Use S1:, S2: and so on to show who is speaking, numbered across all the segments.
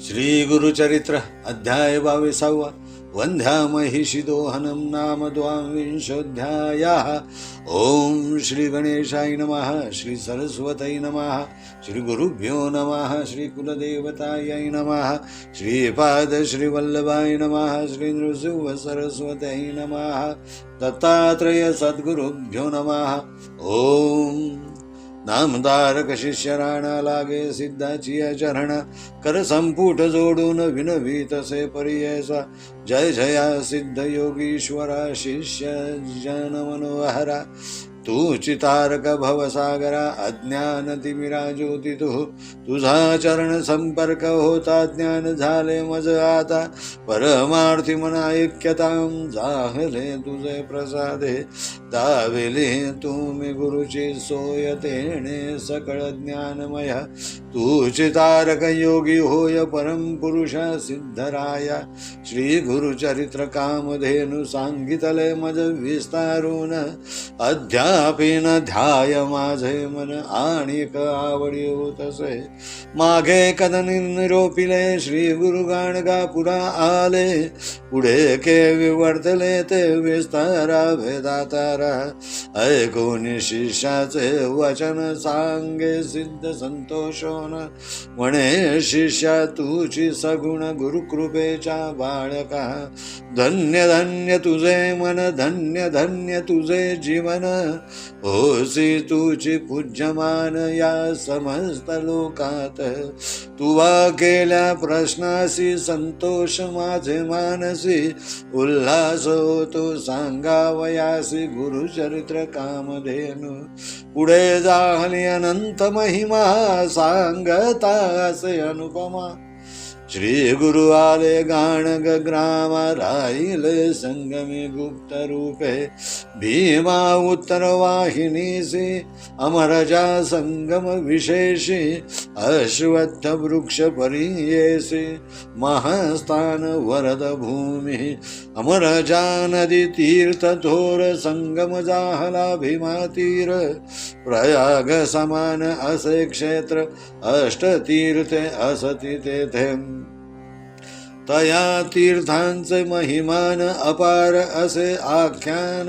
S1: श्री गुरुचरित्र अध्याय 22 वंध्या महिषी दोहनम नाम द्वाविंशोऽध्यायः। ओम श्री गणेशाय नमः, श्री सरस्वती नमः, श्री गुरुभ्यो नमः, श्री कुलदेवतायै नमः, श्रीपाद श्री वल्लभाय नमः, श्री नृसिंह सरस्वती नमः, दत्तात्रेय सद्गुरुभ्यो नमः। ओम नामधारक शिष्य राणा लागे सिद्धाची चरण, कर संपुट जोडून विनवीत से परियसा। जय जया सिद्ध योगीश्वरा शिष्य जन मनोहरा, तू चितारक भवसागरा अज्ञान तिमिरा ज्योती तुझा चरण संपर्क होता ज्ञान झाले मज आता। परमार्थी मना ऐक्यताम जाहले तुझे प्रसादे, दाविले तुम्ही गुरुची सोय तेणे सकळ ज्ञानमय। तू चितारक योगी होय परम पुरुष सिद्धराया, श्री गुरुचरित्र कामधेनु सांगितले मज विस्तारून। अध्यापीन ध्याय माझे मन आणिक आवडी होतसे, मागे कदनी निरोपिले श्री गुरुगाण गा पुरा आले। पुढे के विवर्तले ते विस्तारा भेदातारा, ऐकून शिष्याचे वचन सांगे सिद्ध संतोषोन। म्हणे शिष्या तुझी सगुण गुरुकृपेच्या बाळका, धन्य धन्य तुझे मन धन्य धन्य तुझे जीवन। होसी तुझी पूज्यमान या समस्त लोकात, तुवा केल्या प्रश्नासी संतोष माझे मानसी। उल्हास होतो सांगावयासी गुरुचरित्र कामधेनु, पुढे जाहली अनंत महिमा सांगता असे अनुपमा। श्री गुरु आले गाणग ग्राम, राहिले संगमी गुप्त रूपे। भीमा उत्तर वाहिनीसी अमरजा संगम विशेषी, अश्वत्थ वृक्ष परियेसी महास्थान वरद भूमि। अमरजा नदी तीर्थ थोर संगम जाहला भीमा तीर। प्रयाग समान असे क्षेत्र अष्टतीर्थे असती तेथे, तया तीर्थांचे महिमान अपार असे आख्यान।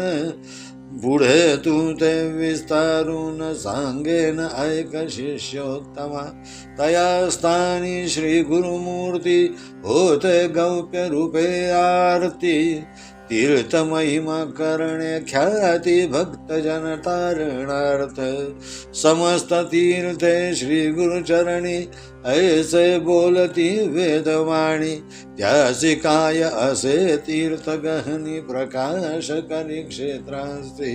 S1: पुढे तू ते विस्तारून सांगेन ऐक शिष्योत्तमा। तया स्थानी श्री गुरुमूर्ती होते गौप्य रूपे आरती। तीर्थ महिमा करणे ख्याती भक्त जन तारणार्थ, समस्त तीर्थे श्री गुरुचरणी ऐसे बोलती वेदवाणी। त्यासी काय असे तीर्थ गहनी प्रकाश करी क्षेत्रास्ती।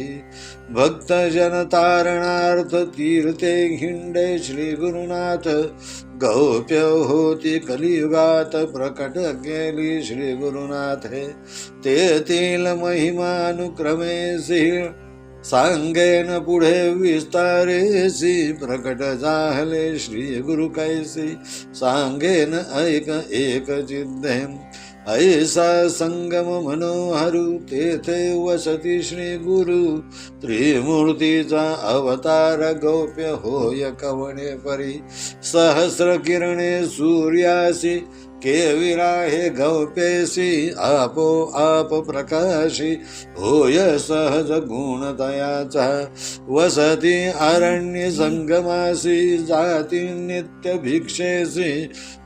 S1: भक्त जन तारणार्थ तीर्थे हिंडे श्री गुरुनाथ। गौप्य होती कलियुगात प्रकट केली श्री गुरुनाथे। तेथील महिमानुक्रमेसी सांगेन पुढे विस्तारेसी। प्रकट झाले श्री गुरु कैसी सांगेन ऐक एक चिद्दे। ऐसा संगम मनोहरु तेथे वसती श्री गुरु। त्रिमूर्तीचा अवतार गौप्य होय कवणे परी। सहस्र किरणे सूर्यासी केविरा हे गौप्येसी। आपो आप प्रकाशी होय सहज गुणतयाचा। वसती अरण्य संगमासी जाती नित्य भिक्षेसी।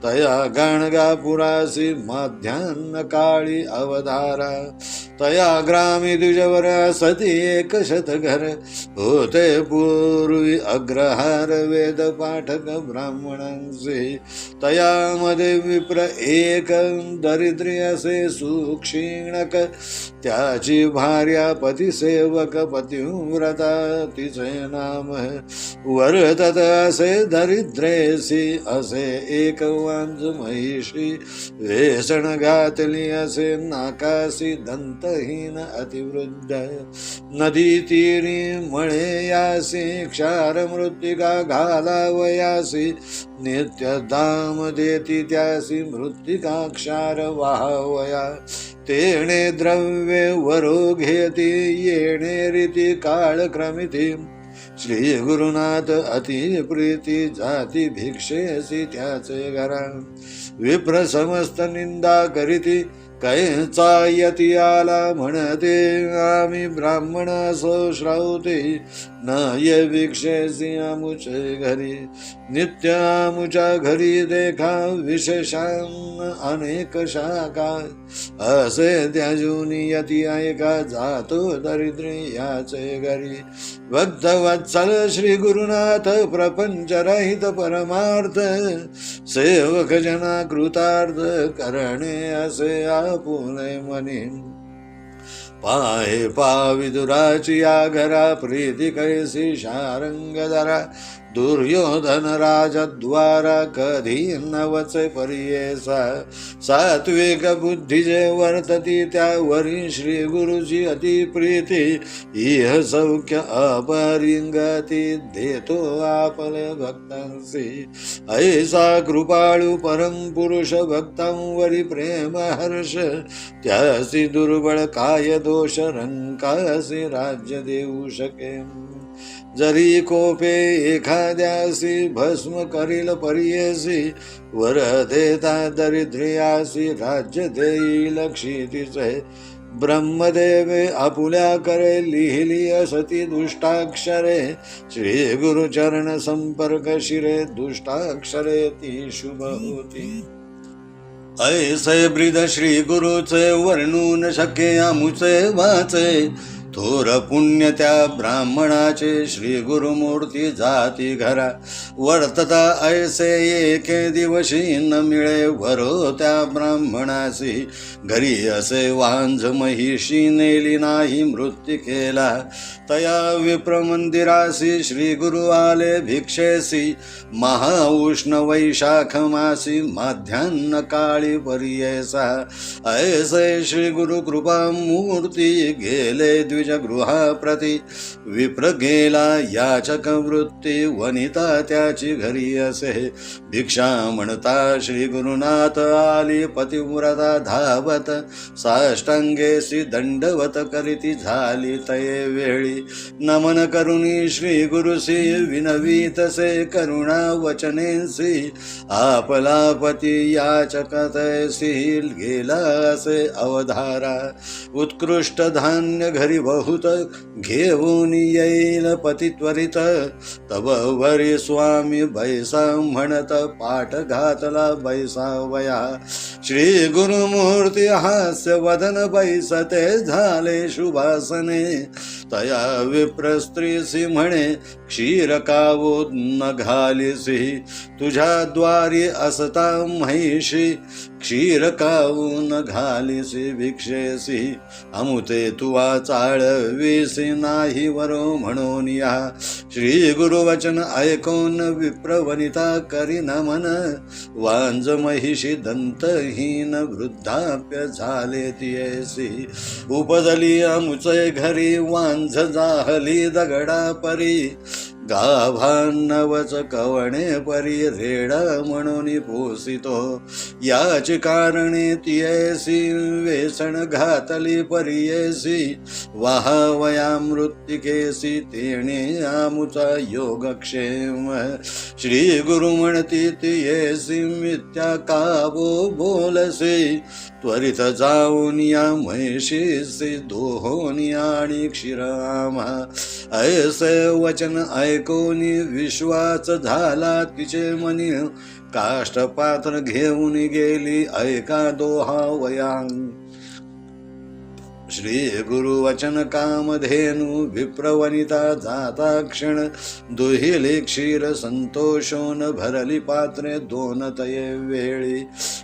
S1: तया गाणगापुरासी माध्यान्ह काळी अवधारा। तया ग्रामी द्विजवर सती एक शतघर। होते पूर्वी अग्रहार वेद पाठक ब्राह्मणांचे। तयामध्ये विप्र एक दरिद्री असे सुक्षीणक। त्याची भार्या पतिसेवक पतिव्रता तिचे नाम। वर्तत असे दरिद्रेसी असे एक वांज महिषी। वेसण घातली असे नाकासी दंतहीन अतिवृद्ध। नदी तीरी मळे यासी क्षार मृत्तिका घालावयासी। नित्य दाम देती त्यासी मृत्तिका क्षार वाहवया। तेणे द्रव्ये वरो घेती येणे रीती काळ क्रमिती। श्री गुरुनाथ अति प्रीती जाती भिक्षेसी त्याचे घरा विप्र समस्त निंदा करीती कैचा यती आला म्हणते आम्ही ब्राह्मण असो श्रावते न ये भिक्षेसी आमुचे घरी नित्य आमुच्या घरी देखा विशेषान अनेक शाखा असे त्याजून यती ऐका जातो दरिद्री याचे घरी भक्त वत्सल श्री गुरुनाथ प्रपंच रहित परमार्थ सेवक जना कृतार्थ करणे असे आपुले मनी पाहे पाविदुराची या घरा प्रीती कैसी शारंगधरा दुर्योधन राजद्वारा कधी नवचे परियेसा सात्विक बुद्धी जे वर्तती त्यावरी श्री गुरुची अति प्रीती इह सौख्य अपरिंगती देतो आपले भक्तांसी ऐसा कृपाळू परम पुरुष भक्तांवरी प्रेम हर्ष त्यासी दुर्बळ काय दोष रंकासी राज्य देऊ शकेन जरी कोपे एखाद्यासी भस्म करील परियेसी वर देता दरिद्रियासी राज्य देईल क्षितिचे ब्रह्मदेवे आपुल्या करे लिहिली असती दुष्टाक्षरे श्री गुरुचरण संपर्क शिरे दुष्टाक्षरे ती शुभ होती ऐसे ब्रीद श्री गुरुचे वर्णून शके आमुचे वाचे थोर पुण्य त्या ब्राह्मणाचे श्री गुरुमूर्ती जाती घरा वर्तता ऐसे एके दिवशी न मिळे वरो त्या ब्राह्मणासी घरी असे वांझ महिषी नेली नाही मृत्यू केला तया विप्र मंदिरासी श्री गुरु आले भिक्षेसी महाउष्ण वैशाख मासी माध्यान्न काळी परियेसा ऐसे श्री गुरु कृपा मूर्ती गेले द्विज गृहाप्रती विप्र गेला याचक वृत्ती वनिता त्याची घरी असे भिक्षा म्हणता श्री गुरुनाथ आली पतिव्रता धावत साष्टांगेसी दंडवत करीती झाली तये वेळी नमन करुणी श्री गुरुसी विनवीतसे करुणा वचनेसी आपला पती याचकतैसी गेला असे अवधारा उत्कृष्ट धान्य घरी बहुत घेऊन येईल पती त्वरित तब वरी स्वामी बैसा म्हणत पाठ घातला बैसावया श्री गुरुमूर्ती हास्य वदन बैसते झाले शुभासने तया विप्र स्त्रीसी म्हणे क्षीर कावो न घालिसी तुझ्या द्वारी असता म्हैशी क्षीर कावून घालिसी भिक्षेसी अमुते तुवा चाळवीसी नाही वरो म्हणून या श्री गुरुवचन ऐकून विप्रवनिता करी नमन वांज महिषी दंतहीन वृद्धाप्य झाले तियेसी उपजली अमुचे घरी वांझ जाहली दगडा परी गाभान्नवच कवणे परी रेडा म्हणून पोसितो याची कारणे तियेसी वेसण घातली परियेसी वाहावया मृत्तिकेसी तेणे आमुचा योगक्षेम श्री गुरु म्हणती तियेसी मिथ्या कावो बोलसी त्वरित जाऊन या म्हैशीसी दोहोनी आणि क्षीरामा ऐसे वचन ऐकून विश्वास झाला तिचे मनी काष्टपात्र घेऊन गेली ऐका दोहावयांग श्री गुरुवचन कामधेनु विप्रवनिता जाता क्षण दुहिली क्षीर संतोषोन भरली पात्रे दोन तये वेळी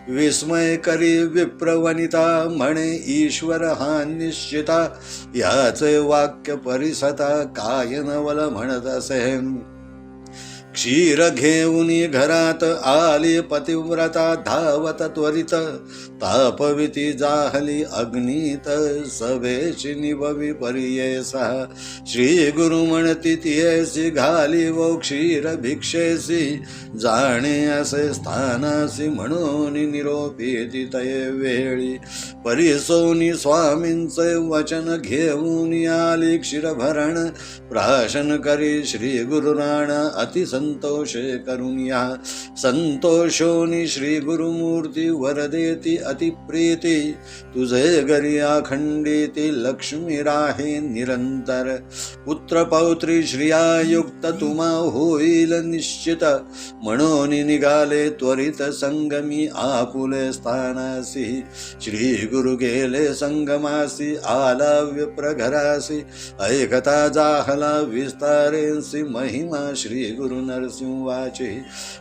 S1: विस्मय करी विप्रवनिता म्हणे ईश्वर हा निश्चिता याचे वाक्य परिसता काय नवल म्हणत असे क्षीर घेऊन घरात आली पतिव्रता धावत त्वरित तापविती जाहली अग्नीत सभेची निभवी पर्येसा श्री गुरु म्हणती तियेसी घाली वो क्षीर भिक्षेसी जाणे असे स्थानासी म्हणून निरोपीती तये वेळी परिसोनी स्वामींचे वचन घेऊन आली क्षीरभरण प्राशन करी श्री गुरुराण अति संतोषे करून या संतोषोनी श्री गुरुमूर्ती वर देती अति प्रीती तुझे घरी अखंडिती लक्ष्मी राहे निरंतर पुत्र पौत्री श्रियायुक्त तुम्हा होईल निश्चित म्हणून निघाले त्वरित संगमी आपुले स्थानासी श्री गुरु गेले संगमासी आला विप्र घरासी ऐकता जाहला विस्तारेंसी महिमा श्री गुरु नरसिंहाची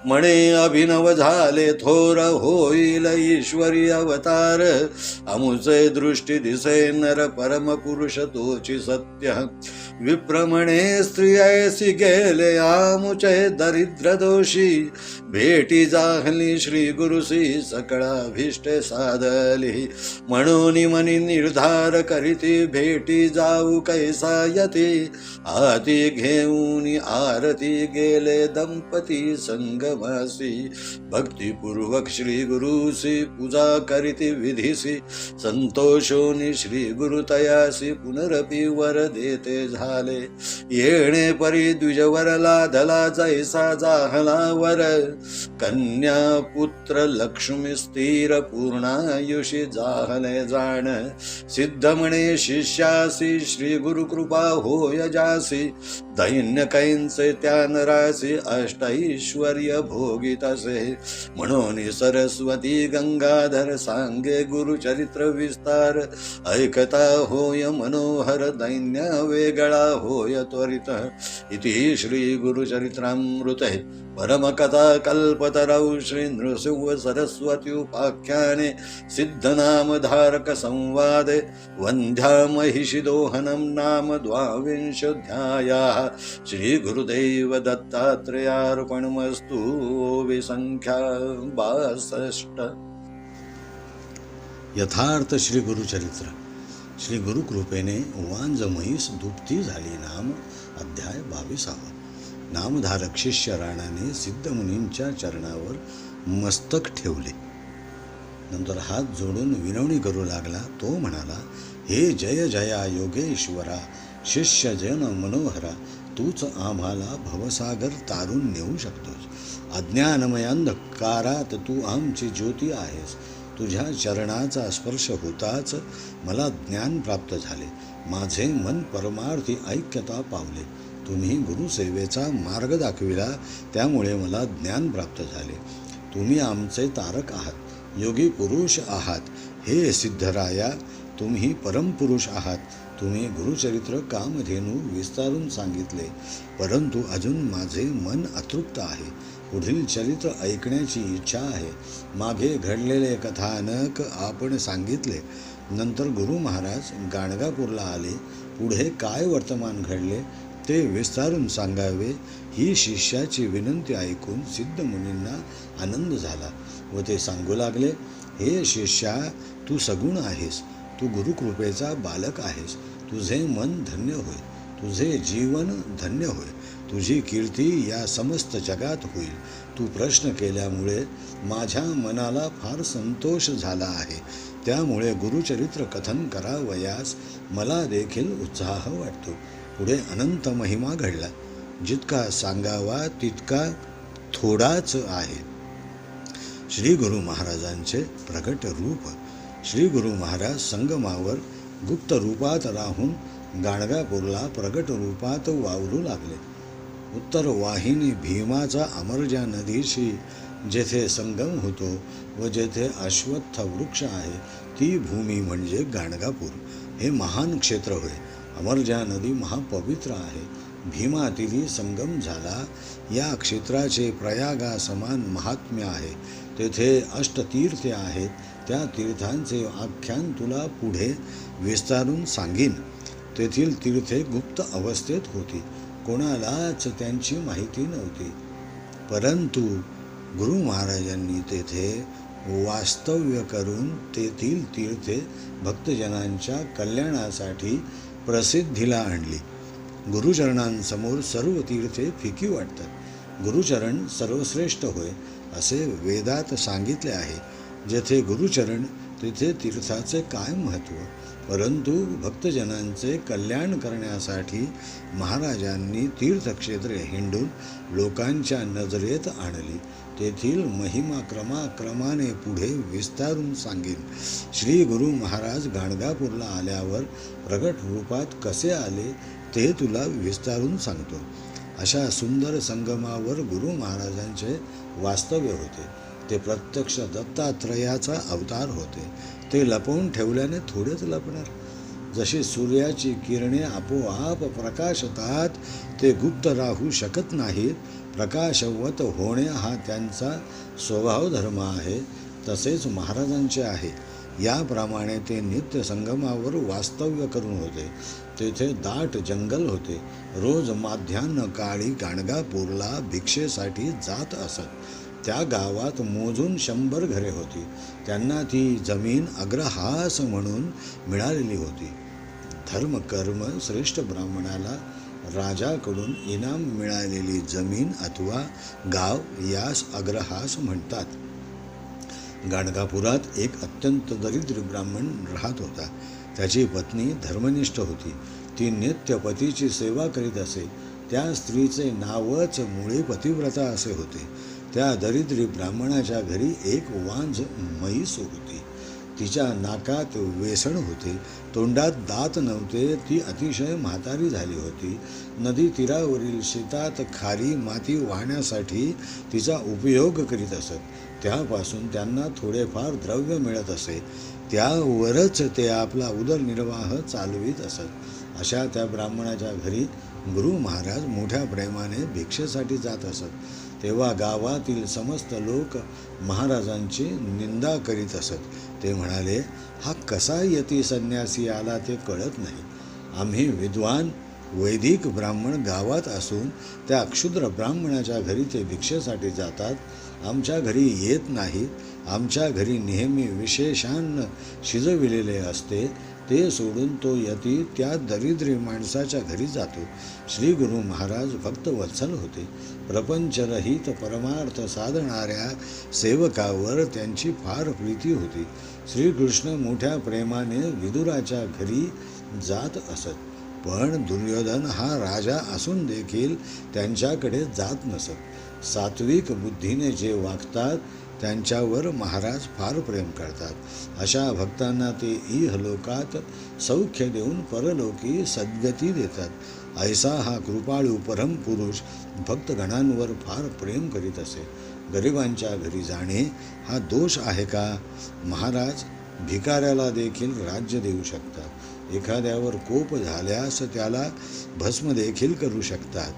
S1: म्हणे अभिनव झाले थोर होईल ईश्वरी अवतार अमुचे दृष्टी दिसे नर परम पुरुष तोची सत्य विप्रमणे स्त्रियासी गेले आमुचे दरिद्र दोषी भेटी जाहली श्री गुरुसी सकळाभिष्टे साधली म्हणून मनी निर्धार करीती भेटी जाऊ कैसा यती आती घेऊन आरती गेले दंपती संगमासी भक्तिपूर्वक श्री गुरुसी पूजा करीती विधीसी संतोषोनी श्री गुरु तयासी पुनरपि वर देते झाले येणे परी द्विजवर लाधला जैसा जाहला वर कन्या पुत्र लक्ष्मी स्थिर पूर्णायुषी जाहले जाण सिद्ध म्हणे शिष्यासी श्री गुरु कृपा होय जासी दैन्य कैंचे त्या नरासी अष्टैश्वर्य भोगित असे म्हणून सरस्वती गंगाधर सांगे गुरुचरित्र विस्तार ऐकता होय मनोहर दैन्य वेगळा होय त्वरित इति श्री गुरुचरित्रामृते परमकथा कल्पतरौ श्री नृसिंह सरस्वती उपाख्याने सिद्धनामधारक संवादे वंध्या महिषी दोहनम नाम द्वाविंशोऽध्यायः श्री गुरुदेव दत्तात्रेयार्पणमस्तु विसंख्या 62 यथार्थ श्री गुरुचरित्र श्री गुरुकृपेने वांज म्हैस दुभती झाली नाम अध्याय 22 नामधारक शिष्य राणाने सिद्ध मुनींच्या चरणावर मस्तक ठेवले नंतर हात जोडून विनवणी करू लागला तो म्हणाला हे जय जया योगेश्वरा शिष्य जन मनोहरा तूच आम्हाला भवसागर तारून नेऊ शकतोस अज्ञानमय अंधकारात तू आमची ज्योती आहेस तुझ्या चरणाचा स्पर्श होताच मला ज्ञान प्राप्त झाले माझे मन परमार्थी ऐक्यता पावले तुम्ही गुरुसेवेचा मार्ग दाखविला त्यामुळे मला ज्ञान प्राप्त झाले तुम्ही आमचे तारक आहात योगी पुरुष आहात हे सिद्धराया तुम्ही परमपुरुष आहात तुम्ही गुरुचरित्र कामधेनू विस्तारून सांगितले परंतु अजून माझे मन अतृप्त आहे पुढील चरित्र ऐकण्याची इच्छा आहे मागे घडलेले कथानक आपण सांगितले नंतर गुरु महाराज गाणगापूरला आले पुढे काय वर्तमान घडले ते विस्तारून सांगावे ही शिष्याची विनंती ऐकून सिद्ध मुनींना आनंद झाला व ते सांगू लागले हे शिष्या तू सगुण आहेस तू गुरुकृपेचा बालक आहेस तुझे मन धन्य होय तुझे जीवन धन्य होय तुझी कीर्ती या समस्त जगात होईल तू प्रश्न केल्यामुळे माझ्या मनाला फार संतोष झाला आहे त्यामुळे गुरुचरित्र कथन करावयास मला देखील उत्साह वाटतो पुढे अनंत महिमा घडला जितका सांगावा तितका थोडाच आहे श्री गुरु महाराजांचे प्रगट रूप श्री गुरु महाराज संगमावर गुप्त रूपात राहून गाणगापूरला प्रगट रूपात वावरू लागले उत्तर वाहिनी भीमाचा अमरजा नदीशी जेथे संगम होतो व जेथे अश्वत्थ वृक्ष आहे ती भूमी म्हणजे गाणगापूर हे महान क्षेत्र होय अमरजा नदी महापवित्र आहे भीमातीरी संगम झाला या क्षेत्राचे प्रयागा समान महात्म्य आहे तेथे अष्टतीर्थे आहेत त्या तीर्थांचे आख्यान तुला पुढे विस्तारून सांगीन तेथील तीर्थे गुप्त अवस्थेत होती कोणालाच त्यांची माहिती नव्हती परंतु गुरु महाराजांनी तेथे वास्तव्य करून तेथील तीर्थे भक्तजनांच्या कल्याणासाठी प्रसिद्धीला आणली. गुरुचरणांसमोर सर्व तीर्थे फिकी वाटतात. गुरुचरण सर्वश्रेष्ठ होय असे वेदात सांगितले आहे. जेथे गुरुचरण तेथे तीर्थाचे काय महत्त्व. परंतु भक्तजनांचे कल्याण करण्यासाठी महाराजांनी तीर्थक्षेत्रे हिंडून लोकांच्या नजरेत आणली. तेथील महिमा क्रमाक्रमाने पुढे विस्तारून सांगेन. श्री गुरु महाराज गाणगापूरला आल्यावर प्रगट रूपात कसे आले ते तुला विस्तारून सांगतो. अशा सुंदर संगमावर गुरु महाराजांचे वास्तव्य होते. ते प्रत्यक्ष दत्तात्रयाचा अवतार होते. ते लपवून ठेवल्याने थोडेच लपणार. जशी सूर्याची किरणे आपोआप प्रकाशतात ते गुप्त राहू शकत नाहीत, प्रकाशवत होणे हा त्यांचा स्वभाव धर्म आहे, तसेच महाराजांचे आहे. याप्रमाणे ते नित्य संगमावर वास्तव्य करून होते. तेथे दाट जंगल होते. रोज माध्यान्ह काळी गाणगापूरला भिक्षेसाठी जात असत. त्या गावात मोजून 100 घरे होती. त्यांना ती जमीन अग्रहास म्हणून मिळालेली होती. धर्मकर्म श्रेष्ठ ब्राह्मणाला राजाकडून इनाम मिळालेली जमीन अथवा गाव यास अग्रहास म्हणतात. गाणगापुरात एक अत्यंत दरिद्र ब्राह्मण राहत होता. त्याची पत्नी धर्मनिष्ठ होती. ती नित्य पतीची सेवा करीत असे. त्या स्त्रीचे नावच मुळे पतिव्रता असे होते. त्या दरिद्री ब्राह्मणाच्या घरी एक वांझ म्हैस होती. तिच्या नाकात वेसण होते, तोंडात दात नव्हते. ती अतिशय म्हातारी झाली होती. नदी तीरावरील शेतात खारी माती वाहण्यासाठी तिचा उपयोग करीत असत. त्यापासून त्यांना थोडेफार द्रव्य मिळत असे. त्यावरच ते आपला उदरनिर्वाह चालवित असत. अशा त्या ब्राह्मणाच्या घरी गुरु महाराज मोठ्या प्रेमाने भिक्षेसाठी जात असत. तेव्हा गावातील समस्त लोक महाराजांची निंदा करीत असत. ते म्हणाले, हा कसा यती संन्यासी आला ते कळत नाही. आम्ही विद्वान वैदिक ब्राह्मण गावात असून त्या क्षुद्र ब्राह्मणाच्या घरी ते भिक्षेसाठी जातात. आमच्या घरी येत नाहीत. आमच्या घरी नेहमी विशेषान्न शिजविलेले असते. ते सोडून तो यती त्या दरिद्री माणसाच्या घरी जातो. श्री गुरु महाराज भक्त वत्सल होते. प्रपंचरहित परमार्थ साधणाऱ्या सेवकावर त्यांची फार प्रीती होती. श्रीकृष्ण मोठ्या प्रेमाने विदुराच्या घरी जात असत. पण दुर्योधन हा राजा असून देखील त्यांच्याकडे जात नसत. सात्विक बुद्धीने जे वागतात त्यांच्यावर महाराज फार प्रेम करतात. अशा भक्तांना ते इहलोकात सौख्य देऊन परलोकी सद्गती देतात. ऐसा हा कृपाळू परमपुरुष भक्तगणांवर फार प्रेम करीत असे. गरिबांच्या घरी जाणे हा दोष आहे का? महाराज भिकाऱ्याला देखील राज्य देऊ शकतात. एखाद्यावर कोप झाल्यास त्याला भस्म देखील करू शकतात.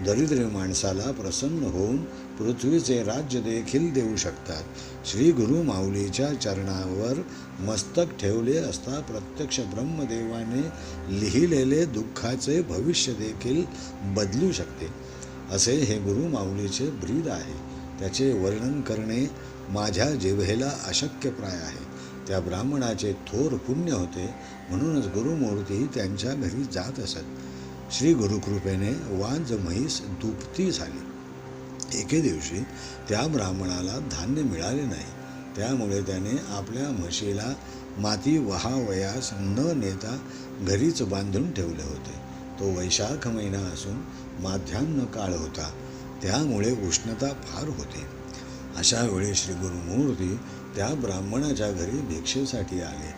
S1: दरिद्र माणसाला प्रसन्न होऊन पृथ्वीचे राज्य देखील देऊ शकतात. श्री गुरु माऊलीच्या चरणावर मस्तक ठेवले असता प्रत्यक्ष ब्रह्मदेवाने लिहिलेले दुःखाचे भविष्य देखील बदलू शकते. असे हे गुरु माऊलीचे ब्रीद आहे. त्याचे वर्णन करणे माझ्या जिव्हेला अशक्यप्राय आहे. त्या ब्राह्मणाचे थोर पुण्य होते, म्हणूनच गुरुमूर्ती त्यांच्या घरी जात असत. श्री गुरुकृपेने वांझ म्हैस दुभती झाली. एके दिवशी त्या ब्राह्मणाला धान्य मिळाले नाही. त्यामुळे त्याने आपल्या म्हशीला माती वहावयास न नेता घरीच बांधून ठेवले होते. तो वैशाख महिना असून माध्यान्ह काळ होता. त्यामुळे उष्णता फार होती. अशा वेळी श्री गुरुमूर्ती त्या ब्राह्मणाच्या घरी भिक्षेसाठी आले.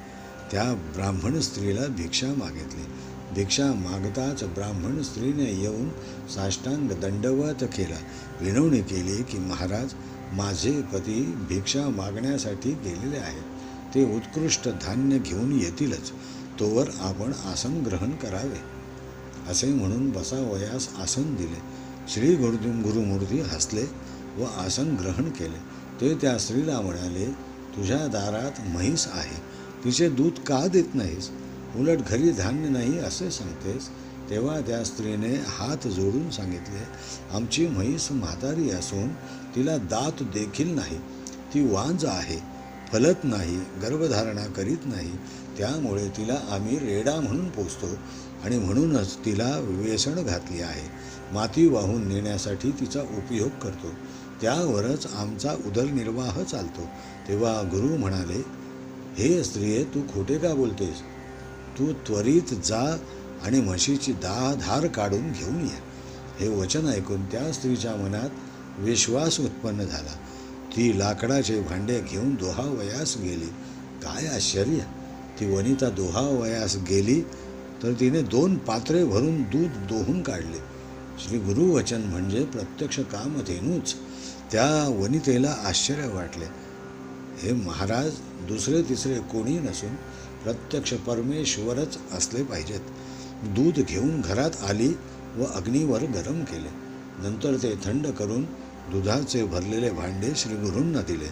S1: त्या ब्राह्मण स्त्रीला भिक्षा मागितली. भिक्षा मागताच ब्राह्मण स्त्रीने येऊन साष्टांग दंडवत केला. विनवणी केली की महाराज, माझे पती भिक्षा मागण्यासाठी गेलेले आहेत. ते उत्कृष्ट धान्य घेऊन येतीलच. तोवर आपण आसन ग्रहण करावे. असे म्हणून बसावयास आसन दिले. श्री गुरुमूर्ती हसले व आसन ग्रहण केले. ते त्या स्त्रीला म्हणाले, तुझ्या दारात म्हैस आहे, तिचे दूध का देत नाहीस? उलट घरी धान्य नाही असे सांगतेस. तेव्हा त्या स्त्रीने हात जोडून सांगितले, आमची म्हैस म्हातारी असून तिला दात देखील नाही, ती वांज आहे, फलत नाही, गर्भधारणा करीत नाही, त्यामुळे तिला आम्ही रेडा म्हणून पोसतो आणि म्हणूनच तिला वेसण घातली आहे. माती वाहून नेण्यासाठी तिचा उपयोग करतो, त्यावरच आमचा उदरनिर्वाह चालतो. तेव्हा गुरु म्हणाले, हे स्त्रिये, तू खोटे का बोलतेस? तू त्वरित जा आणि म्हशीची धार काढून घेऊन ये. हे वचन ऐकून त्या स्त्रीच्या मनात विश्वास उत्पन्न झाला. ती लाकडाचे भांडे घेऊन दोहावयास गेली. काय आश्चर्य! ती वनिता दोहावयास गेली तर तिने 2 पात्रे भरून दूध दोहून काढले. श्री गुरुवचन म्हणजे प्रत्यक्ष कामधेनूच. त्या वनितेला आश्चर्य वाटले. हे महाराज, दुसरे तिसरे कोणी नसून प्रत्यक्ष परमेश्वरच असले पाहिजेत. दूध घेऊन घरात आली व अग्नीवर गरम केले. नंतर ते थंड करून दुधाचे भरलेले भांडे श्रीगुरूंना दिले.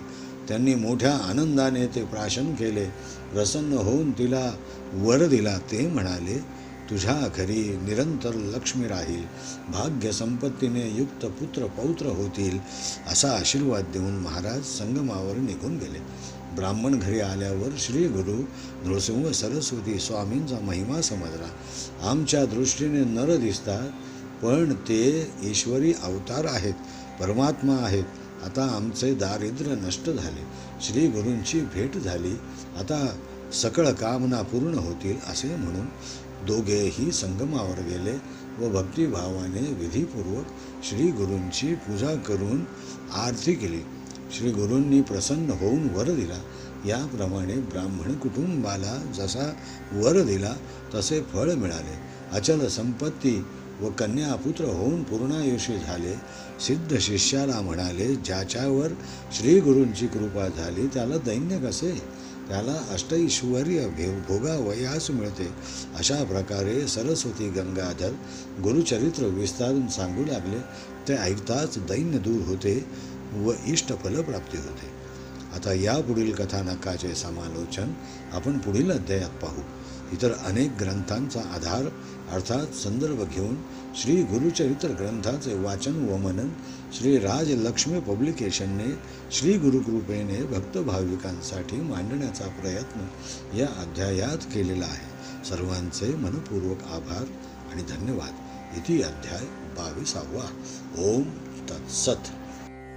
S1: त्यांनी मोठ्या आनंदाने ते प्राशन केले. प्रसन्न होऊन तिला वर दिला. ते म्हणाले, तुझ्या घरी निरंतर लक्ष्मी राहील, भाग्य संपत्तीने युक्त पुत्र पौत्र होतील, असा आशीर्वाद देऊन महाराज संगमावर निघून गेले. ब्राह्मण घरी आल्यावर श्री गुरु नृसिंह सरस्वती स्वामींचा महिमा समजला. आमच्या दृष्टीने नर दिसतात, पण ते ईश्वरी अवतार आहेत, परमात्मा आहेत. आता आमचे दारिद्र्य नष्ट झाले, श्री गुरूंची भेट झाली, आता सकळ कामना पूर्ण होतील असे म्हणून दोघेही संगमावर गेले व भक्तिभावाने विधीपूर्वक श्री गुरूंची पूजा करून आरती केली. श्री गुरूंनी प्रसन्न होऊन वर दिला. याप्रमाणे ब्राह्मण कुटुंबाला जसा वर दिला तसे फळ मिळाले. अचल संपत्ती व कन्यापुत्र होऊन पूर्णायुषी झाले. सिद्ध शिष्याला म्हणाले, ज्याच्यावर श्री गुरूंची कृपा झाली त्याला दैन्य कसे? त्याला अष्टैश्वर्य भोगावयास मिळते. अशा प्रकारे सरस्वती गंगाधर गुरुचरित्र विस्तारून सांगू लागले. ते ऐकताच दैन्य दूर होते व इष्टफल प्राप्ती होते. आता यापुढील कथानकाचे समालोचन आपण पुढील अध्यायात पाहू. इतर अनेक ग्रंथांचा आधार अर्थात संदर्भ घेऊन श्री गुरुचरित्र ग्रंथाचे वाचन व मनन श्री राजलक्ष्मी पब्लिकेशनने श्री गुरुकृपेने भक्त भाविकांसाठी मांडण्याचा प्रयत्न या अध्यायात केलेला आहे. सर्वांचे मनपूर्वक आभार आणि धन्यवाद. इति अध्याय 22. ओम तत्सत.